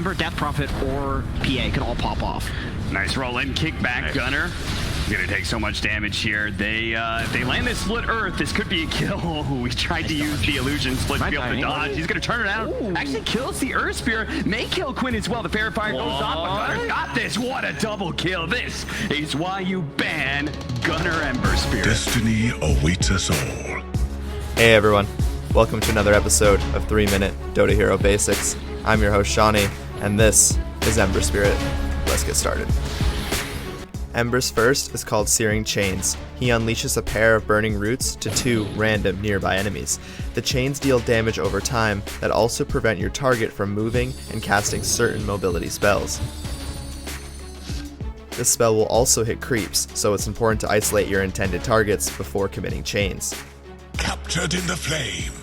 Ember, Death Prophet, or PA can all pop off. Nice roll in, kick back, Gunnar. He's gonna take so much damage here. If they land this split earth, this could be a kill. We tried to use the illusion split field to dodge. He's gonna turn it out. Ooh. Actually kills the Earth Spear. May kill Quinn as well. The Fairy Fire goes off, but Gunner's got this. What a double kill. This is why you ban Gunnar Ember Spear. Destiny awaits us all. Hey everyone, welcome to another episode of 3 Minute Dota Hero Basics. I'm your host Shawnee, and this is Ember Spirit. Let's get started. Ember's first is called Searing Chains. He unleashes a pair of burning roots to 2 random nearby enemies. The chains deal damage over time that also prevent your target from moving and casting certain mobility spells. This spell will also hit creeps, so it's important to isolate your intended targets before committing chains. Captured in the flame.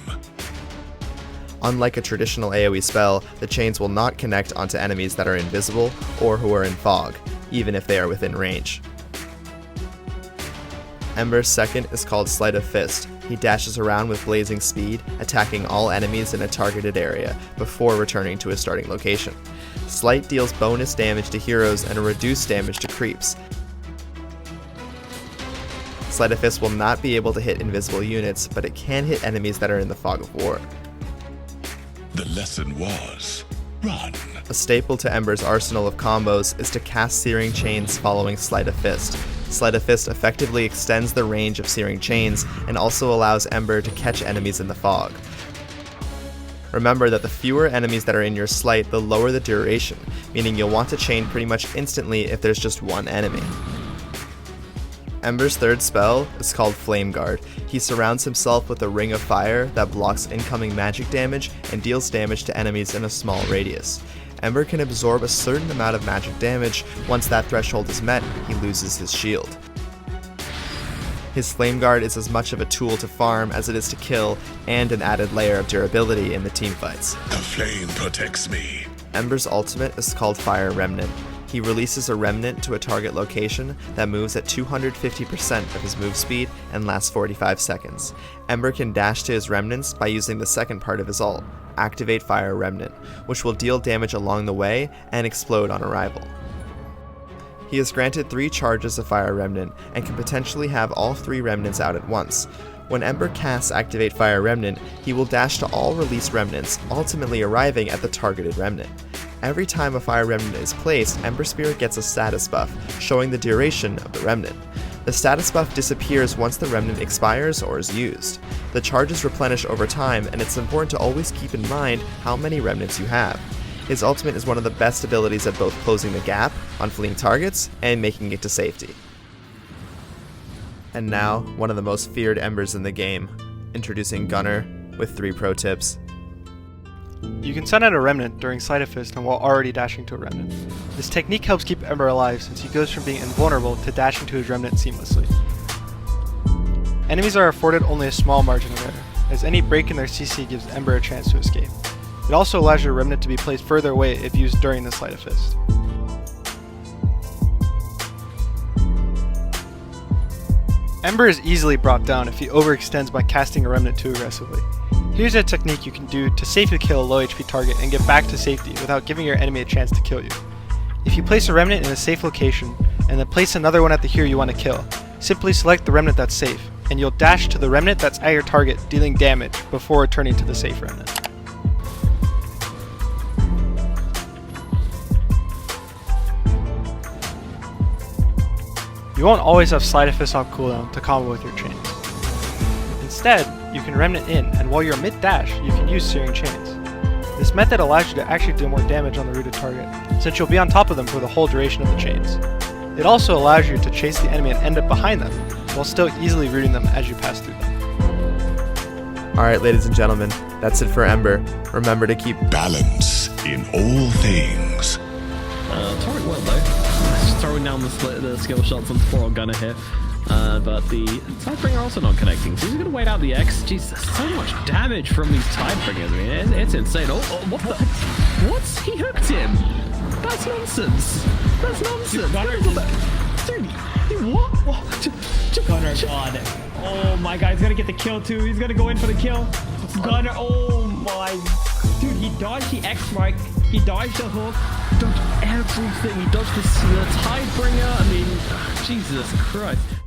Unlike a traditional AoE spell, the chains will not connect onto enemies that are invisible or who are in fog, even if they are within range. Ember's second is called Sleight of Fist. He dashes around with blazing speed, attacking all enemies in a targeted area before returning to his starting location. Sleight deals bonus damage to heroes and reduced damage to creeps. Sleight of Fist will not be able to hit invisible units, but it can hit enemies that are in the fog of war. The lesson was, run. A staple to Ember's arsenal of combos is to cast Searing Chains following Sleight of Fist. Sleight of Fist effectively extends the range of Searing Chains and also allows Ember to catch enemies in the fog. Remember that the fewer enemies that are in your Sleight, the lower the duration, meaning you'll want to chain pretty much instantly if there's just one enemy. Ember's third spell is called Flame Guard. He surrounds himself with a ring of fire that blocks incoming magic damage and deals damage to enemies in a small radius. Ember can absorb a certain amount of magic damage. Once that threshold is met, he loses his shield. His Flame Guard is as much of a tool to farm as it is to kill, and an added layer of durability in the teamfights. The flame protects me. Ember's ultimate is called Fire Remnant. He releases a remnant to a target location that moves at 250% of his move speed and lasts 45 seconds. Ember can dash to his remnants by using the second part of his ult, Activate Fire Remnant, which will deal damage along the way and explode on arrival. He is granted 3 charges of Fire Remnant and can potentially have all 3 remnants out at once. When Ember casts Activate Fire Remnant, he will dash to all released remnants, ultimately arriving at the targeted remnant. Every time a Fire Remnant is placed, Ember Spirit gets a status buff, showing the duration of the remnant. The status buff disappears once the remnant expires or is used. The charges replenish over time, and it's important to always keep in mind how many remnants you have. His ultimate is one of the best abilities at both closing the gap on fleeing targets and making it to safety. And now, one of the most feared Embers in the game, introducing Gunnar with 3 pro tips. You can send out a remnant during Sleight of Fist and while already dashing to a remnant. This technique helps keep Ember alive since he goes from being invulnerable to dashing to his remnant seamlessly. Enemies are afforded only a small margin of error, as any break in their CC gives Ember a chance to escape. It also allows your remnant to be placed further away if used during the Sleight of Fist. Ember is easily brought down if he overextends by casting a remnant too aggressively. Here's a technique you can do to safely kill a low HP target and get back to safety without giving your enemy a chance to kill you. If you place a remnant in a safe location, and then place another one at the hero you want to kill, simply select the remnant that's safe, and you'll dash to the remnant that's at your target, dealing damage before returning to the safe remnant. You won't always have Sleight of Fist on cooldown to combo with your chains. Instead, you can remnant in, and while you're mid-dash, you can use Searing Chains. This method allows you to actually do more damage on the rooted target, since you'll be on top of them for the whole duration of the chains. It also allows you to chase the enemy and end up behind them, while still easily rooting them as you pass through them. Alright ladies and gentlemen, that's it for Ember. Remember to keep Balance in all things. Torrent well though. Just throwing down the skill shots on poor old Gunnar here. But the Tidebringer also not connecting, so he's going to wait out the X. Jesus, so much damage from these Tidebringers. I mean, it's insane. Oh, what the? What? He hooked him? That's nonsense. That's nonsense. Dude, what? Gunnar, God. Oh my God, he's going to get the kill too. He's going to go in for the kill. Gunnar, oh my. Dude, he dodged the X mark. He dodged the hook. Dodged everything. He dodged the Tidebringer. I mean, Jesus Christ.